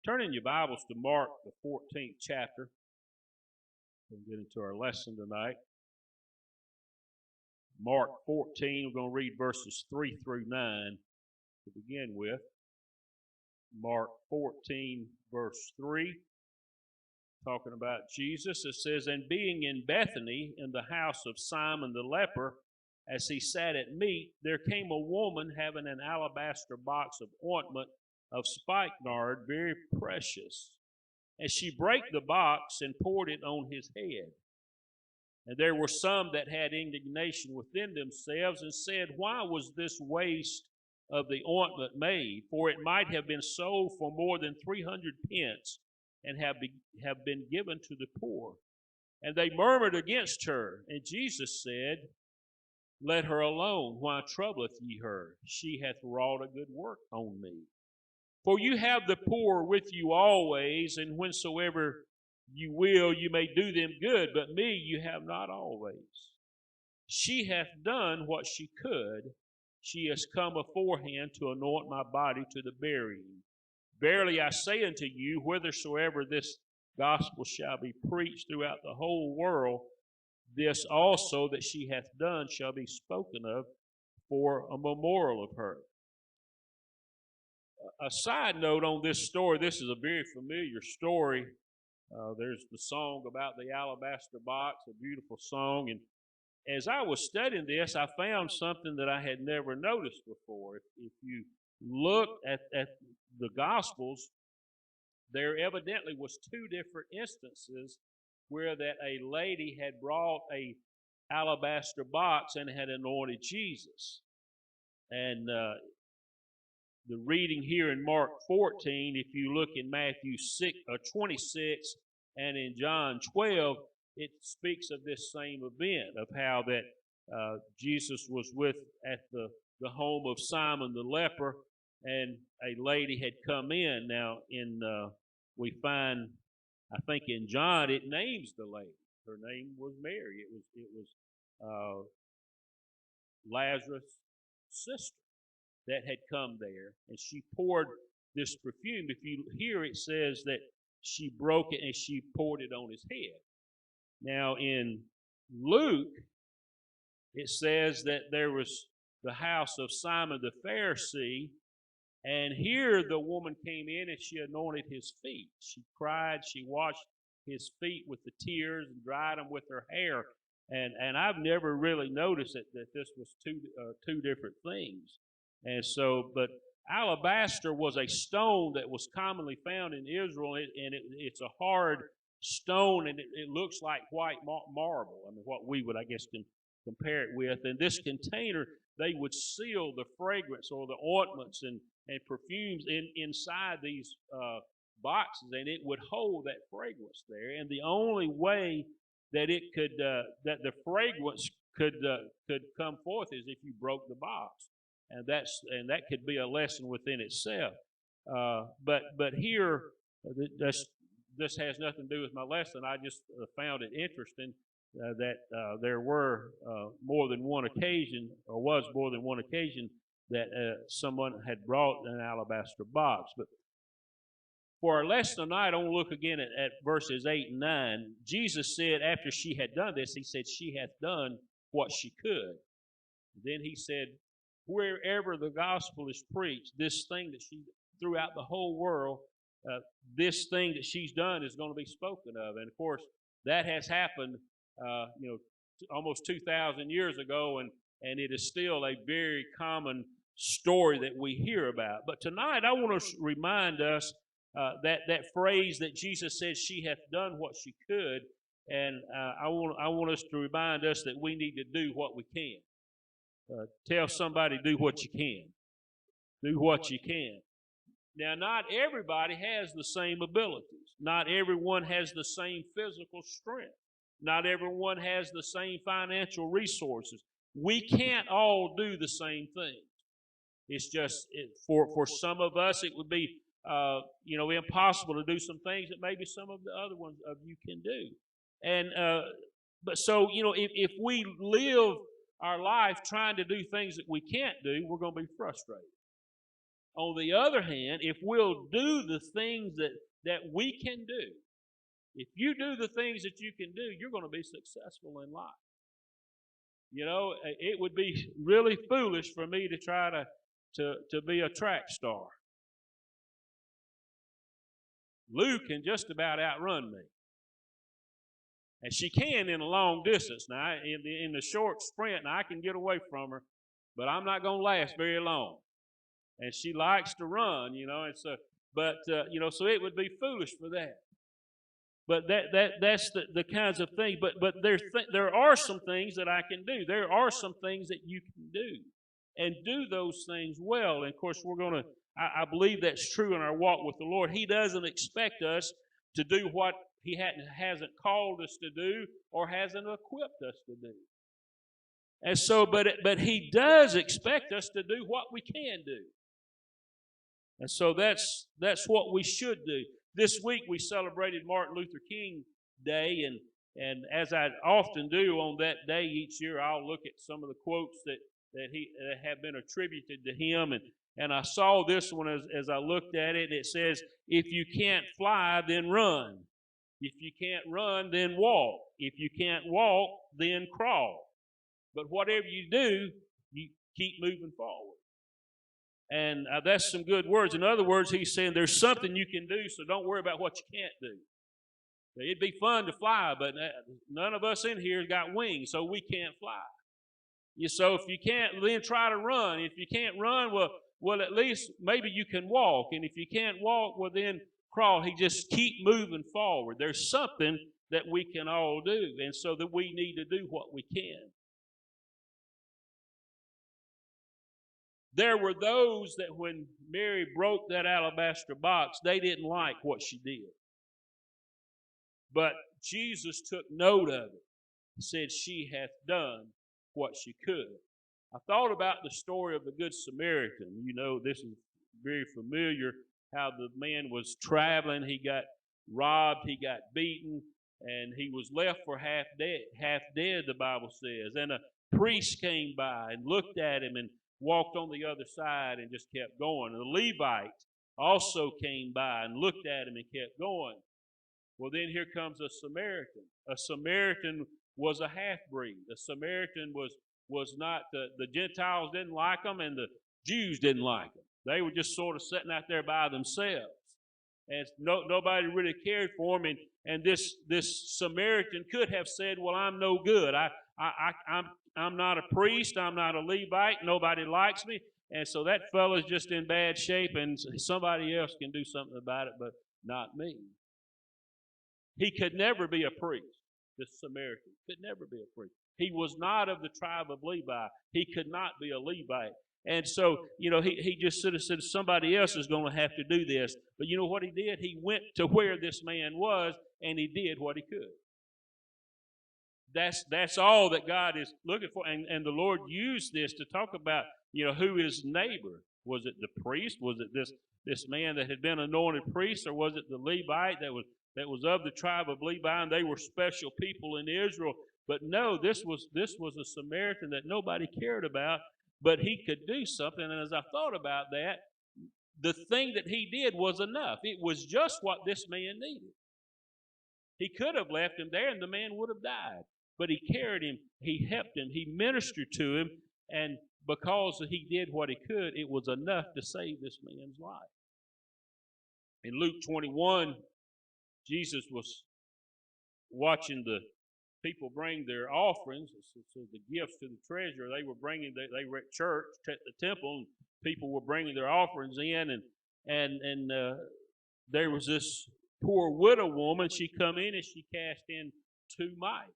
Turn in your Bibles to Mark, the 14th chapter. We'll get into our lesson tonight. Mark 14, we're going to read verses 3 through 9 to begin with. Mark 14, verse 3, talking about Jesus. It says, "And being in Bethany, in the house of Simon the leper, as he sat at meat, there came a woman having an alabaster box of ointment of spikenard, very precious. And she brake the box and poured it on his head. And there were some that had indignation within themselves and said, Why was this waste of the ointment made? For it might have been sold for more than 300 pence and have been given to the poor. And they murmured against her. And Jesus said, Let her alone. Why troubleth ye her? She hath wrought a good work on me. For you have the poor with you always, and whensoever you will, you may do them good, but me you have not always. She hath done what she could. She has come aforehand to anoint my body to the burying. Verily I say unto you, whithersoever this gospel shall be preached throughout the whole world, this also that she hath done shall be spoken of for a memorial of her." A side note on this story, this is a very familiar story. There's the song about the alabaster box, a beautiful song. And as I was studying this, I found something that I had never noticed before. If you look at the Gospels, there evidently was two different instances where that a lady had brought a alabaster box and had anointed Jesus. And the reading here in Mark 14, if you look in Matthew 26 and in John 12, it speaks of this same event, of how that Jesus was at the home of Simon the leper, and a lady had come in. Now, we find, I think in John, it names the lady. Her name was Mary. It was Lazarus' sister that had come there, and she poured this perfume. If you hear, it says that she broke it and she poured it on his head. Now in Luke, it says that there was the house of Simon the Pharisee, and here the woman came in and she anointed his feet. She cried, she washed his feet with the tears and dried them with her hair. And I've never really noticed that this was two different things. And so, but alabaster was a stone that was commonly found in Israel, and it's a hard stone, and it looks like white marble. I mean, what we would, I guess, can compare it with. And this container, they would seal the fragrance or the ointments and perfumes inside these boxes, and it would hold that fragrance there. And the only way that it could, that the fragrance could come forth is if you broke the box. And that could be a lesson within itself. But here, this has nothing to do with my lesson. I just found it interesting that there were more than one occasion, or was more than one occasion, that someone had brought an alabaster box. But for our lesson tonight, I want to look again at verses 8 and 9. Jesus said after she had done this, he said, she hath done what she could. Then he said, wherever the gospel is preached, this thing that she, throughout the whole world, this thing that she's done is going to be spoken of. And of course, that has happened, almost 2,000 years ago, and it is still a very common story that we hear about. But tonight, I want to remind us that phrase that Jesus said, she hath done what she could, and I want us to remind us that we need to do what we can. Tell somebody, do what you can. Do what you can. Now, not everybody has the same abilities. Not everyone has the same physical strength. Not everyone has the same financial resources. We can't all do the same thing. It's just, for some of us, it would be, impossible to do some things that maybe some of the other ones of you can do. And, but so, if we live our life trying to do things that we can't do, we're going to be frustrated. On the other hand, if we'll do the things that we can do, if you do the things that you can do, you're going to be successful in life. You know, it would be really foolish for me to try to be a track star. Lou can just about outrun me. And she can in a long distance. Now, in the short sprint, now I can get away from her, but I'm not going to last very long. And she likes to run, you know, and so, but, you know, so it would be foolish for that. But that's the kinds of things. But there are some things that I can do. There are some things that you can do, and do those things well. And of course, we're going to. I believe that's true in our walk with the Lord. He doesn't expect us to do what He hasn't called us to do or hasn't equipped us to do. And so, but He does expect us to do what we can do. And so that's what we should do. This week we celebrated Martin Luther King Day, and as I often do on that day each year, I'll look at some of the quotes that have been attributed to him, and I saw this one as I looked at it, and it says, "If you can't fly, then run. If you can't run, then walk. If you can't walk, then crawl. But whatever you do, you keep moving forward." And that's some good words. In other words, he's saying there's something you can do, so don't worry about what you can't do. It'd be fun to fly, but none of us in here has got wings, so we can't fly. So if you can't, then try to run. If you can't run, well, at least maybe you can walk. And if you can't walk, well, then crawl. He just keep moving forward. There's something that we can all do, and so that we need to do what we can. There were those that when Mary broke that alabaster box, they didn't like what she did. But Jesus took note of it. He said, "She hath done what she could." I thought about the story of the Good Samaritan. You know, this is very familiar, how the man was traveling. He got robbed, he got beaten, and he was left for half dead, the Bible says. And a priest came by and looked at him and walked on the other side and just kept going. And the Levite also came by and looked at him and kept going. Well, then here comes a Samaritan. A Samaritan was a half-breed. A Samaritan was not, the Gentiles didn't like them and the Jews didn't like them. They were just sort of sitting out there by themselves. And nobody really cared for them. And this Samaritan could have said, "Well, I'm no good. I'm not a priest. I'm not a Levite. Nobody likes me. And so that fellow's just in bad shape, and somebody else can do something about it, but not me." He could never be a priest. This Samaritan could never be a priest. He was not of the tribe of Levi. He could not be a Levite. And so, you know, he just sort of said, somebody else is going to have to do this. But you know what he did? He went to where this man was, and he did what he could. That's all that God is looking for. And the Lord used this to talk about, you know, who is neighbor. Was it the priest? Was it this man that had been anointed priest? Or was it the Levite that was of the tribe of Levi, and they were special people in Israel? But no, this was a Samaritan that nobody cared about, but he could do something. And as I thought about that, the thing that he did was enough. It was just what this man needed. He could have left him there and the man would have died. But he carried him, he helped him, he ministered to him, and because he did what he could, it was enough to save this man's life. In Luke 21, Jesus was watching the people bring their offerings, so the gifts to the treasurer. They were at church, at the temple, and people were bringing their offerings in, and there was this poor widow woman. She come in and she cast in 2 mites,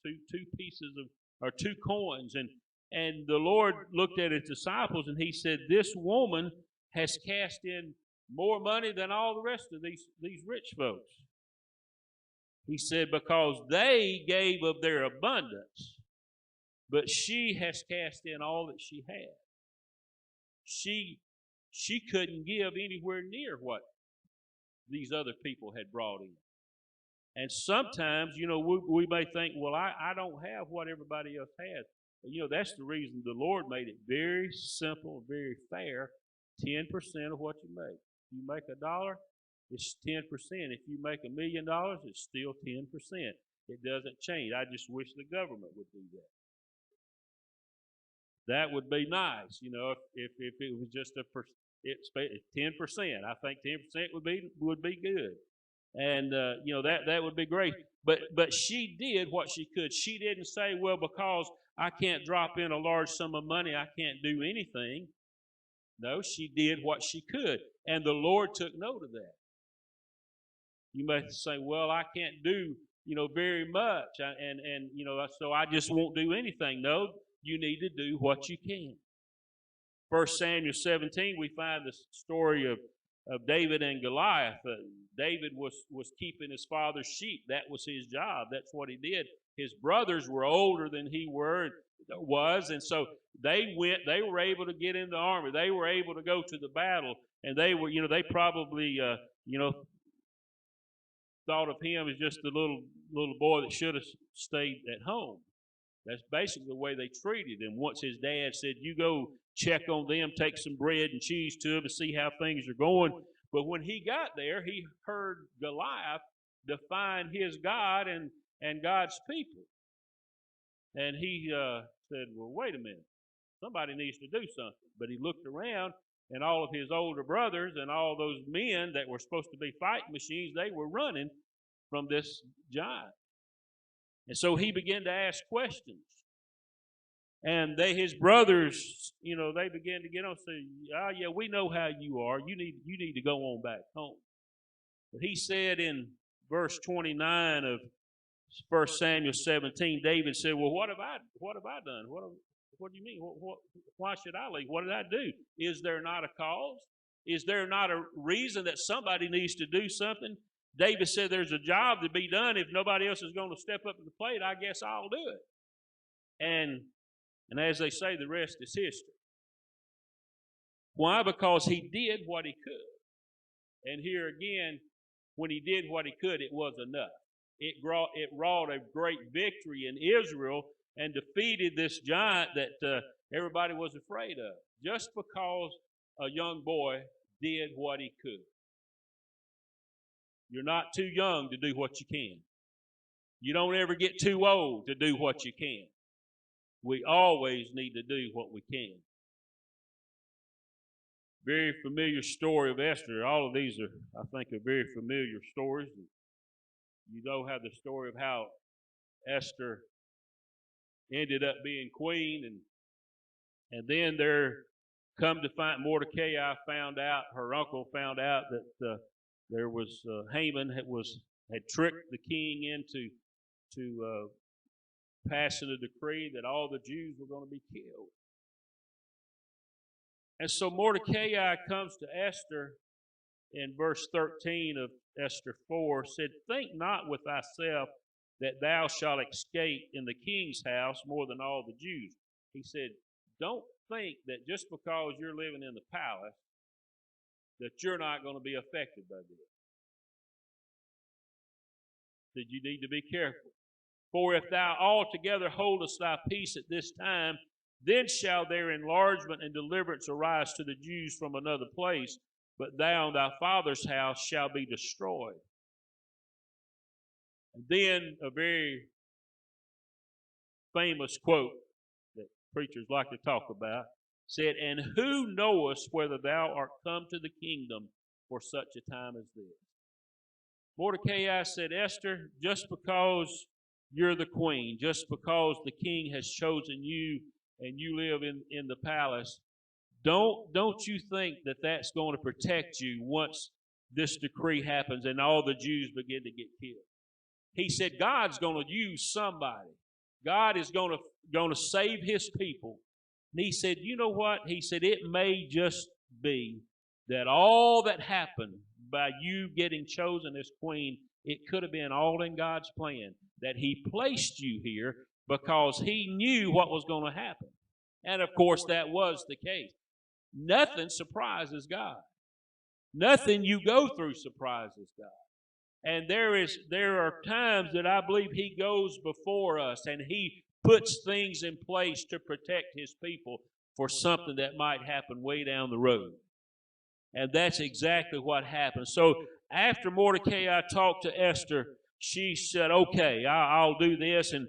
two pieces of, or 2 coins, and the Lord looked at his disciples and he said, "This woman has cast in more money than all the rest of these rich folks." He said, "Because they gave of their abundance, but she has cast in all that she had." She couldn't give anywhere near what these other people had brought in. And sometimes, you know, we may think, well, I don't have what everybody else has. But, you know, that's the reason the Lord made it very simple, very fair. 10% of what you make. If you make $1, it's 10%. If you make $1 million, it's still 10%. It doesn't change. I just wish the government would do that. That would be nice, if it was just 10%. I think 10% would be good, and that would be great. But she did what she could. She didn't say, well, because I can't drop in a large sum of money, I can't do anything. No, she did what she could, and the Lord took note of that. You may say, well, I can't do very much, and so I just won't do anything. No, you need to do what you can. 1 Samuel 17, we find the story of David and Goliath. David was keeping his father's sheep. That was his job. That's what he did. His brothers were older than he was, and so they were able to get in the army. They were able to go to the battle, and they probably thought of him as just the little boy that should have stayed at home. That's basically the way they treated him. Once his dad said, you go check on them, take some bread and cheese to them and see how things are going. But when he got there, he heard Goliath define his God and God's people. And he said, well, wait a minute. Somebody needs to do something. But he looked around, and all of his older brothers and all those men that were supposed to be fighting machines, they were running from this giant. And so he began to ask questions. And his brothers, they began to get on and say, oh, yeah, we know how you are. You need to go on back home. But he said in verse 29 of 1 Samuel 17, David said, well, what have I done? What do you mean? Why should I leave? What did I do? Is there not a cause? Is there not a reason that somebody needs to do something? David said there's a job to be done. If nobody else is going to step up to the plate, I guess I'll do it. And as they say, the rest is history. Why? Because he did what he could. And here again, when he did what he could, it was enough. It wrought a great victory in Israel and defeated this giant that everybody was afraid of, just because a young boy did what he could. You're not too young to do what you can. You don't ever get too old to do what you can. We always need to do what we can. Very familiar story of Esther. All of these are, I think, are very familiar stories. You how the story of how Esther ended up being queen, and then there come to find Mordecai her uncle found out that there was Haman had tricked the king into passing a decree that all the Jews were going to be killed. And so Mordecai comes to Esther in verse 13 of Esther 4, said, think not with thyself that thou shalt escape in the king's house more than all the Jews. He said, don't think that just because you're living in the palace that you're not going to be affected by this. Said you need to be careful. For if thou altogether holdest thy peace at this time, then shall their enlargement and deliverance arise to the Jews from another place, but thou and thy father's house shall be destroyed. And then a very famous quote that preachers like to talk about said, and who knowest whether thou art come to the kingdom for such a time as this? Mordecai said, Esther, just because you're the queen, just because the king has chosen you and you live in the palace, don't you think that that's going to protect you once this decree happens and all the Jews begin to get killed. He said God's going to use somebody. God is going to save his people. And he said, you know what? He said it may just be that all that happened by you getting chosen as queen, it could have been all in God's plan, that he placed you here because he knew what was going to happen. And of course, that was the case. Nothing surprises God. Nothing you go through surprises God. And there are times that I believe he goes before us and he puts things in place to protect his people for something that might happen way down the road. And that's exactly what happened. So after Mordecai talked to Esther, she said, okay, I'll do this. And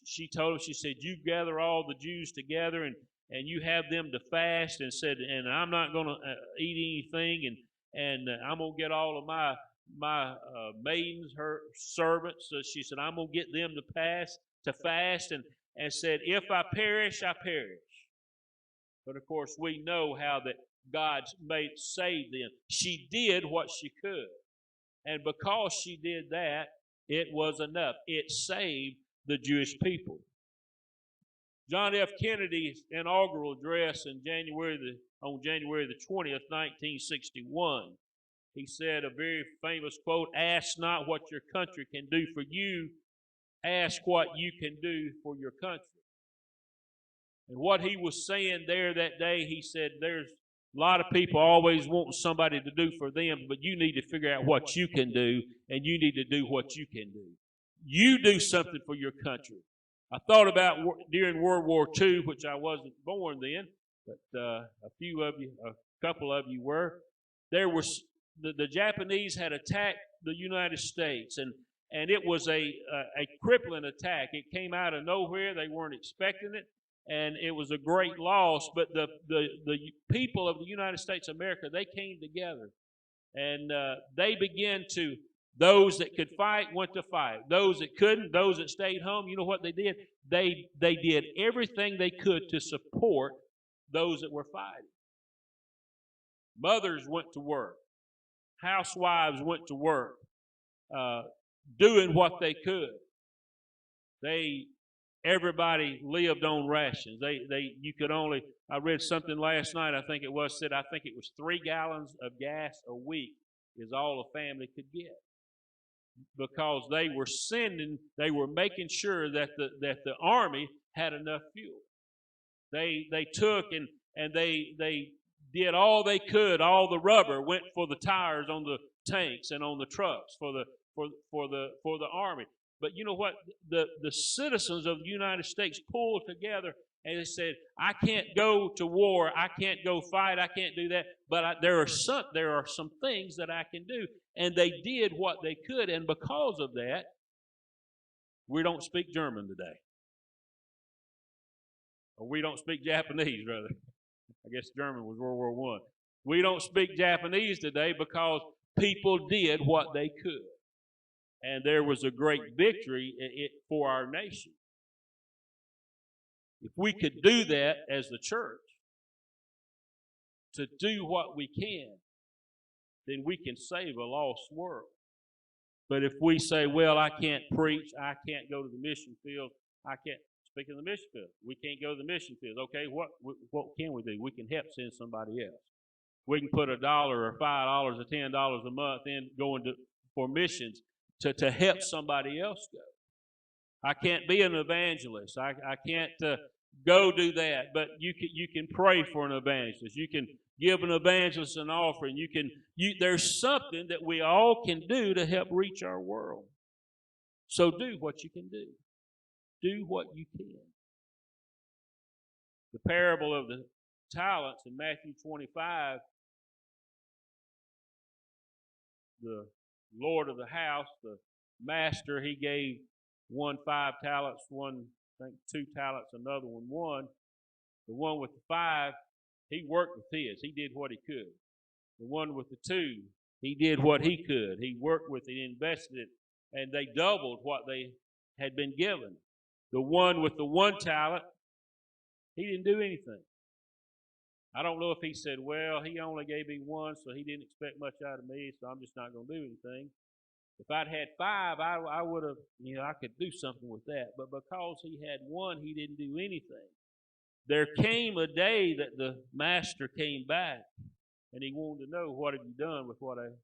she told him, she said, you gather all the Jews together and you have them to fast, and said, and I'm not going to eat anything, and I'm going to get all of my maidens, her servants. She said, I'm going to get them to fast, and said, if I perish, I perish. But of course, we know how that God saved them. She did what she could. And because she did that, it was enough. It saved the Jewish people. John F. Kennedy's inaugural address on January the 20th, 1961, he said a very famous quote, ask not what your country can do for you, ask what you can do for your country. And what he was saying there that day, he said, there's a lot of people always want somebody to do for them, but you need to figure out what you can do, and you need to do what you can do. You do something for your country. I thought about during World War II, which I wasn't born then, but a couple of you were. There was the Japanese had attacked the United States, and it was a crippling attack. It came out of nowhere. They weren't expecting it, and it was a great loss. But the people of the United States of America, they came together, and they began to, those that could fight went to fight. Those that couldn't, those that stayed home, you know what they did? They did everything they could to support those that were fighting. Mothers went to work. Housewives went to work, doing what they could. Everybody lived on rations. You could only, I read something last night, I think it was 3 gallons of gas a week is all a family could get. Because they were making sure that the army had enough fuel. They took and they did all they could. All the rubber went for the tires on the tanks and on the trucks for the army. But you know what? The citizens of the United States pulled together and they said, I can't go to war. I can't go fight. I can't do that. But there are some things that I can do. And they did what they could. And because of that, we don't speak German today. Or we don't speak Japanese, rather. I guess German was World War I. We don't speak Japanese today because people did what they could. And there was a great victory for our nation. If we could do that as the church, to do what we can, then we can save a lost world. But if we say, well, I can't preach, I can't go to the mission field, I can't speak in the mission field, we can't go to the mission field. Okay, what can we do? We can help send somebody else. We can put $1 or $5 or $10 a month in going for missions to help somebody else go. I can't be an evangelist. I can't go do that. But you can pray for an evangelist. You can give an evangelist an offering. There's something that we all can do to help reach our world. So do what you can do. Do what you can. The parable of the talents in Matthew 25, the Lord of the house, the master, he gave one 5 talents, one, I think 2 talents, another one 1. The one with the 5, he worked with his. He did what he could. The one with the 2, he did what he could. He worked with it, invested it, and they doubled what they had been given. The one with the 1 talent, he didn't do anything. I don't know if he said, well, he only gave me 1, so he didn't expect much out of me, so I'm just not going to do anything. If I'd had 5, I would have, I could do something with that. But because he had 1, he didn't do anything. There came a day that the master came back, and he wanted to know, what have you done with what I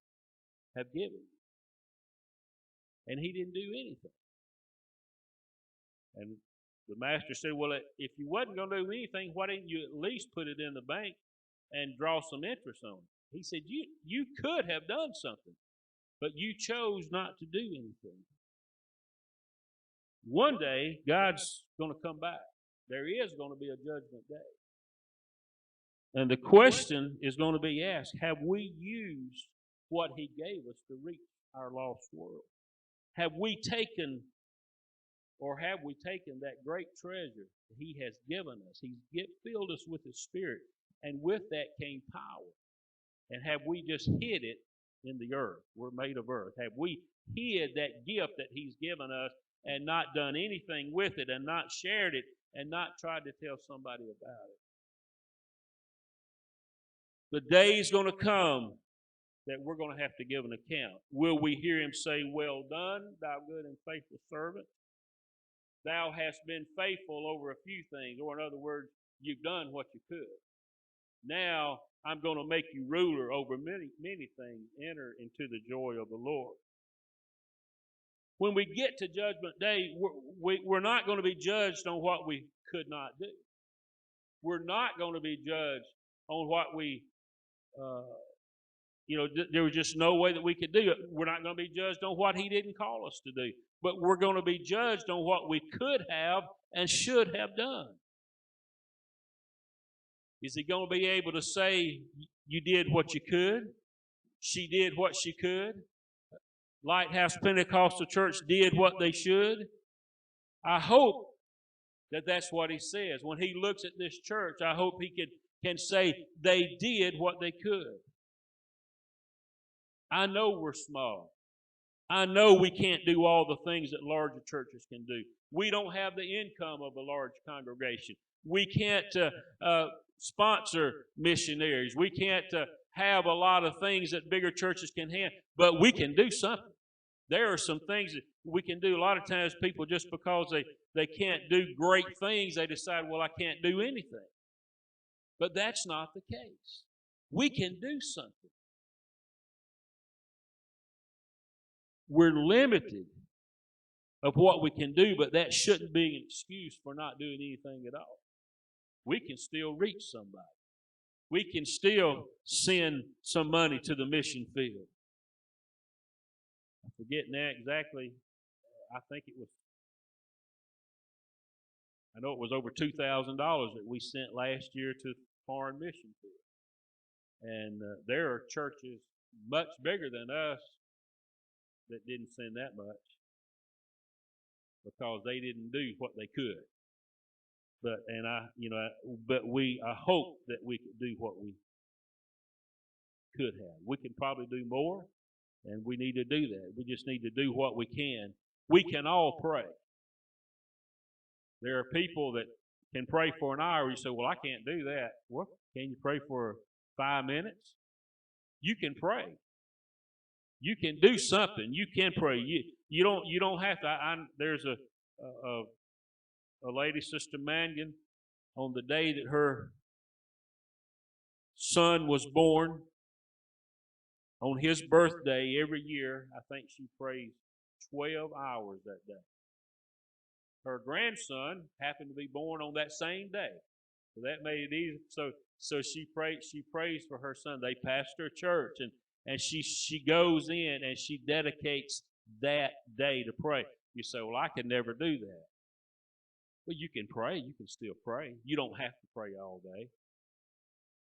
have given you? And he didn't do anything. And the master said, well, if you wasn't going to do anything, why didn't you at least put it in the bank and draw some interest on it? He said, you could have done something, but you chose not to do anything. One day, God's going to come back. There is going to be a judgment day. And the question is going to be asked, have we used what he gave us to reach our lost world? Have we taken that great treasure that he has given us? He's filled us with his Spirit, and with that came power. And have we just hid it in the earth? We're made of earth. Have we hid that gift that he's given us and not done anything with it and not shared it and not tried to tell somebody about it? The day is going to come that we're going to have to give an account. Will we hear him say, "Well done, thou good and faithful servant? Thou hast been faithful over a few things," or in other words, you've done what you could. Now I'm going to make you ruler over many, many things. Enter into the joy of the Lord. When we get to Judgment Day, we're not going to be judged on what we could not do. We're not going to be judged on what we, there was just no way that we could do it. We're not going to be judged on what he didn't call us to do. But we're going to be judged on what we could have and should have done. Is he going to be able to say, you did what you could? She did what she could? Lighthouse Pentecostal Church did what they should? I hope that that's what he says. When he looks at this church, I hope he can say they did what they could. I know we're small. I know we can't do all the things that larger churches can do. We don't have the income of a large congregation. We can't sponsor missionaries. We can't have a lot of things that bigger churches can have, but we can do something. There are some things that we can do. A lot of times people, just because they can't do great things, they decide, well, I can't do anything. But that's not the case. We can do something. We're limited of what we can do, but that shouldn't be an excuse for not doing anything at all. We can still reach somebody. We can still send some money to the mission field. I'm forgetting that exactly. I know it was over $2,000 that we sent last year to foreign mission field. And there are churches much bigger than us that didn't send that much because they didn't do what they could. I hope that we could do what we could have. We can probably do more, and we need to do that. We just need to do what we can. We can all pray. There are people that can pray for an hour. You say, well, I can't do that. Well, can you pray for 5 minutes? You can pray. You can do something. You can pray. You don't have to. There's a lady, Sister Mangan, on the day that her son was born, on his birthday every year, I think she prays 12 hours that day. Her grandson happened to be born on that same day, so that made it easy. So she prays for her son. They pastor a church, and she goes in and she dedicates that day to pray. You say, well, I could never do that. Well, you can pray. You can still pray. You don't have to pray all day.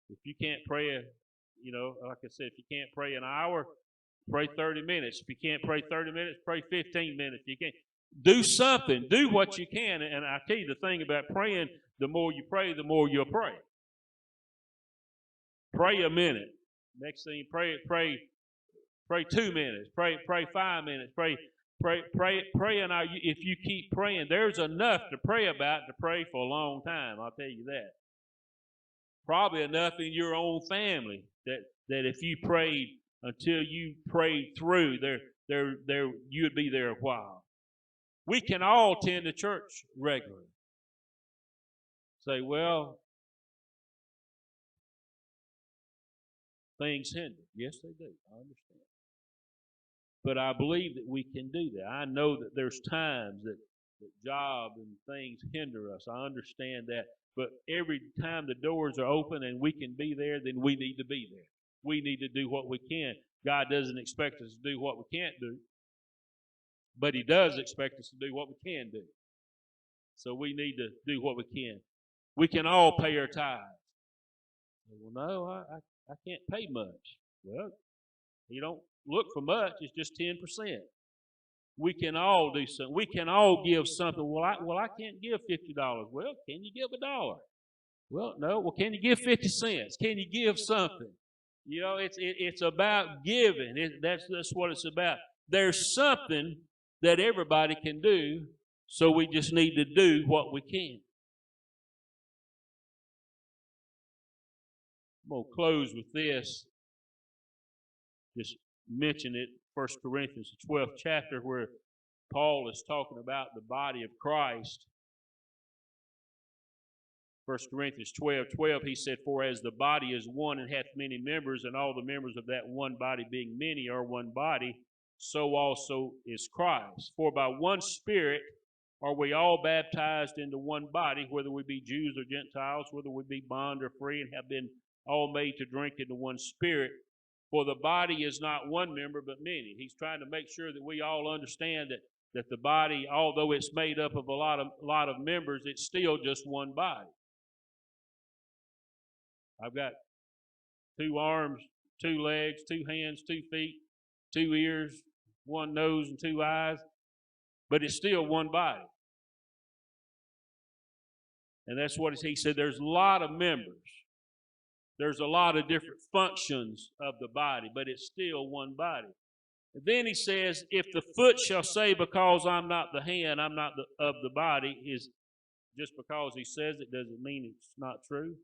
If you can't pray, like I said, if you can't pray an hour, pray 30 minutes. If you can't pray 30 minutes, pray 15 minutes. If you can't, do something. Do what you can. And I tell you the thing about praying, the more you pray, the more you'll pray. Pray a minute. Next thing, pray 2 minutes. Pray 5 minutes. Pray an hour. If you keep praying, there's enough to pray about to pray for a long time. I'll tell you that. Probably enough in your own family that if you prayed until you prayed through, you'd be there a while. We can all attend the church regularly. Say, well, things hinder. Yes, they do. I understand. But I believe that we can do that. I know that there's times that job and things hinder us. I understand that. But every time the doors are open and we can be there, then we need to be there. We need to do what we can. God doesn't expect us to do what we can't do, but he does expect us to do what we can do. So we need to do what we can. We can all pay our tithes. Well, no, I can't pay much. Well, you don't look for much. It's just 10%. We can all do something. We can all give something. Well, I can't give $50. Well, can you give $1? Well, no. Well, can you give 50 cents? Can you give something? It's about giving. That's what it's about. There's something that everybody can do, so we just need to do what we can. I'm going to close with this. Just mention it, 1 Corinthians, the 12th chapter, where Paul is talking about the body of Christ. 1 Corinthians 12:12, he said, "For as the body is one and hath many members, and all the members of that one body being many are one body, so also is Christ. For by one Spirit are we all baptized into one body, whether we be Jews or Gentiles, whether we be bond or free, and have been all made to drink into one Spirit. For the body is not one member, but many." He's trying to make sure that we all understand that the body, although it's made up of a lot of members, it's still just one body. I've got 2 arms, 2 legs, 2 hands, 2 feet, 2 ears, 1 nose, and 2 eyes, but it's still one body. And that's what he said. There's a lot of members. There's a lot of different functions of the body, but it's still one body. And then he says, "If the foot shall say, because I'm not the hand, I'm not of the body," is just because he says it doesn't mean it's not true.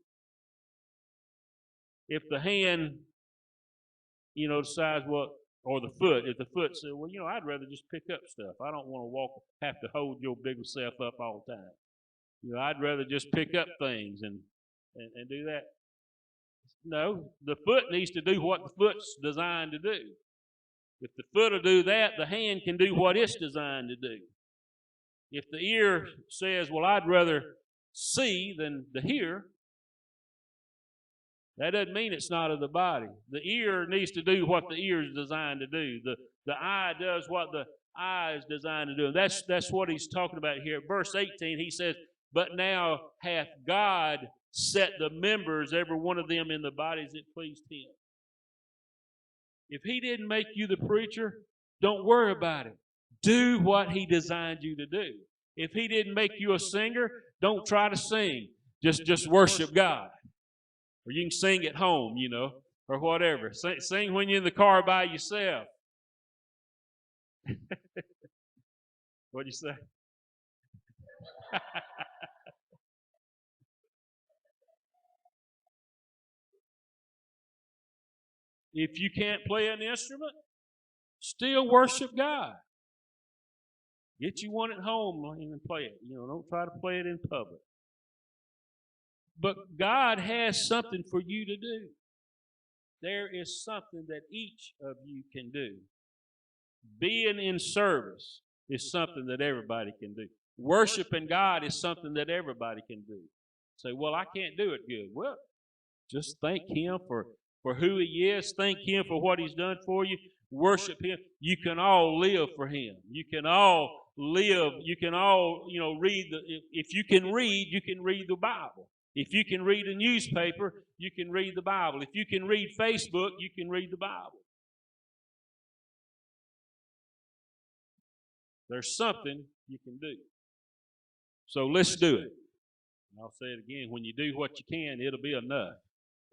If the hand, decides or the foot, if the foot says, "Well, I'd rather just pick up stuff. I don't want to have to hold your big self up all the time. I'd rather just pick up things and do that." No, the foot needs to do what the foot's designed to do. If the foot will do that, the hand can do what it's designed to do. If the ear says, "Well, I'd rather see than to hear," that doesn't mean it's not of the body. The ear needs to do what the ear is designed to do. The eye does what the eye is designed to do. And that's what he's talking about here. Verse 18, he says, "But now hath God set the members, every one of them, in the body as it pleased him." If he didn't make you the preacher, don't worry about it. Do what he designed you to do. If he didn't make you a singer, don't try to sing. Just worship God. Or you can sing at home, or whatever. Sing when you're in the car by yourself. What'd you say? If you can't play an instrument, still worship God. Get you one at home and play it. Don't try to play it in public. But God has something for you to do. There is something that each of you can do. Being in service is something that everybody can do. Worshiping God is something that everybody can do. Say, "Well, I can't do it good." Well, just thank Him for who He is. Thank Him for what He's done for you. Worship Him. You can all live for Him. You can all live. You can all, read. If you can read the Bible. If you can read a newspaper, you can read the Bible. If you can read Facebook, you can read the Bible. There's something you can do. So let's do it. And I'll say it again. When you do what you can, it'll be enough.